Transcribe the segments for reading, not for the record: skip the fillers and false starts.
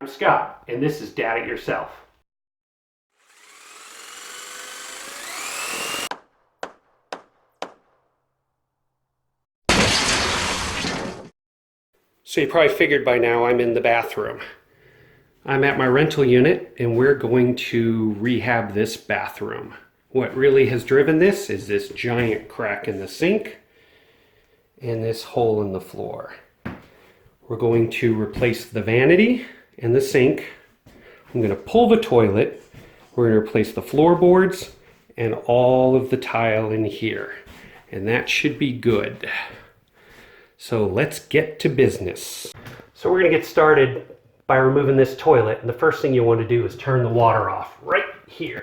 I'm Scott, and this is Dad It Yourself. So you probably figured by now I'm in the bathroom. I'm at my rental unit, and we're going to rehab this bathroom. What really has driven this is this giant crack in the sink and this hole in the floor. We're going to replace the vanity and the sink. I'm going to pull the toilet. We're going to replace the floorboards and all of the tile in here. And that should be good. So let's get to business. So we're going to get started by removing this toilet. And the first thing you want to do is turn the water off right here.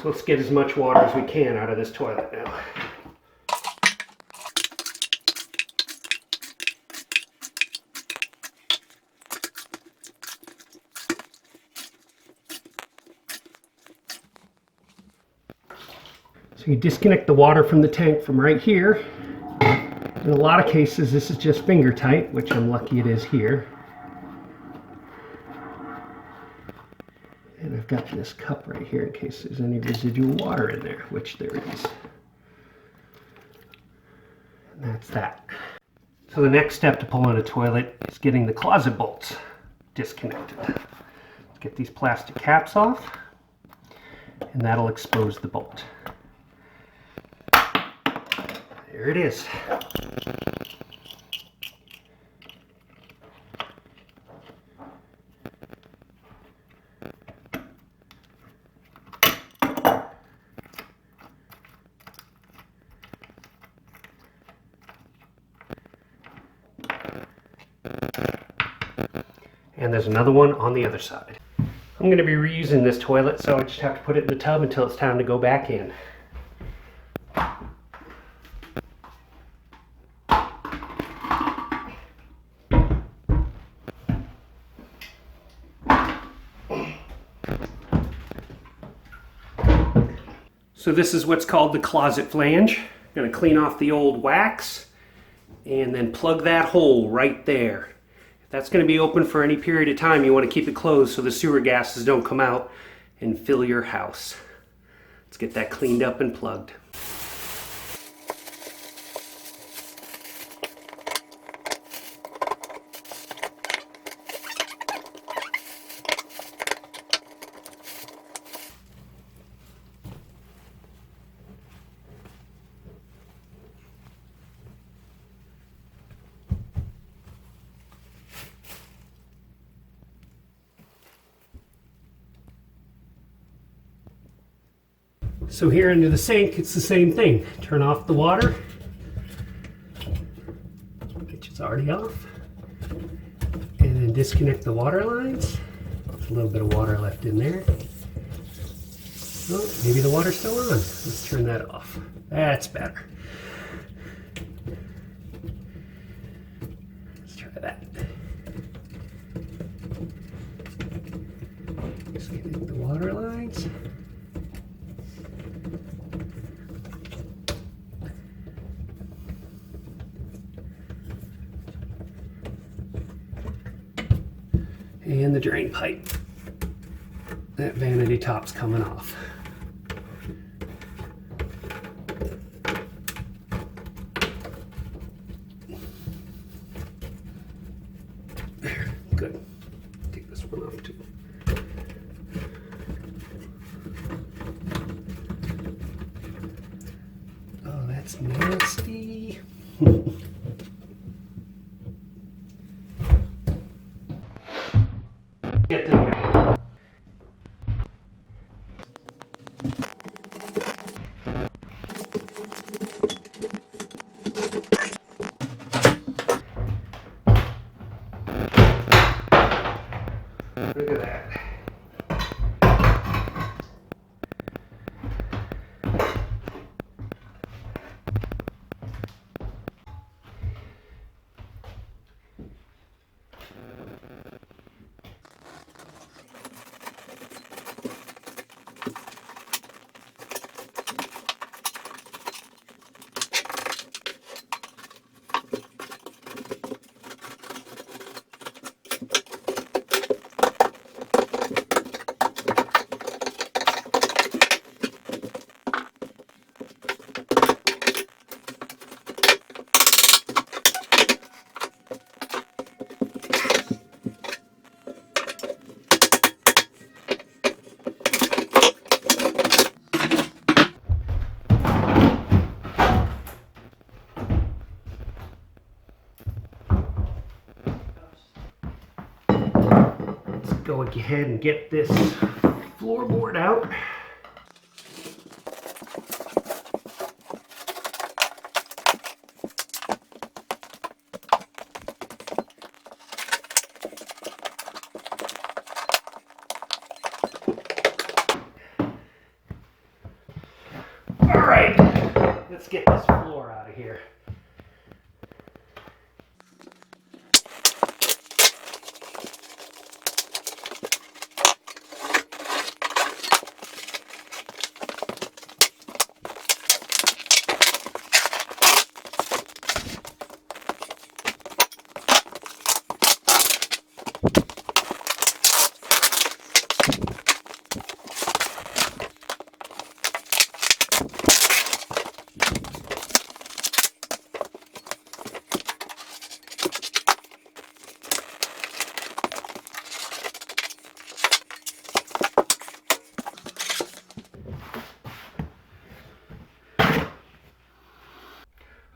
So let's get as much water as we can out of this toilet now. So you disconnect the water from the tank from right here. In a lot of cases this is just finger tight, which I'm lucky it is here. And I've got this cup right here in case there's any residual water in there, which there is. And that's that. So the next step to pull in a toilet is getting the closet bolts disconnected. Let's get these plastic caps off, and that'll expose the bolt. There it is. And there's another one on the other side. I'm going to be reusing this toilet, so I just have to put it in the tub until it's time to go back in. So this is what's called the closet flange. I'm going to clean off the old wax and then plug that hole right there. If that's going to be open for any period of time, you want to keep it closed so the sewer gases don't come out and fill your house. Let's get that cleaned up and plugged. So here under the sink, it's the same thing. Turn off the water, which is already off, and then disconnect the water lines. There's a little bit of water left in there. Oh, maybe the water's still on. Let's turn that off. That's better. Let's try that. Disconnect the water lines. And the drain pipe. That vanity top's coming off. There, good. Take this one off too. Oh, that's nasty. Get the Look at that. go ahead and get this floorboard out. All right, let's get this floor out of here.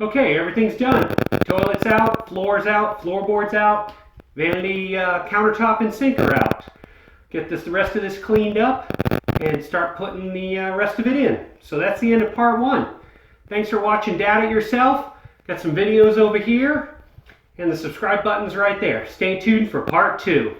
Okay, everything's done. Toilet's out, floorboards out, vanity countertop and sink are out. Get the rest of this cleaned up and start putting the rest of it in. So that's the end of part 1. Thanks for watching Dad It Yourself. Got some videos over here and the subscribe button's right there. Stay tuned for part 2.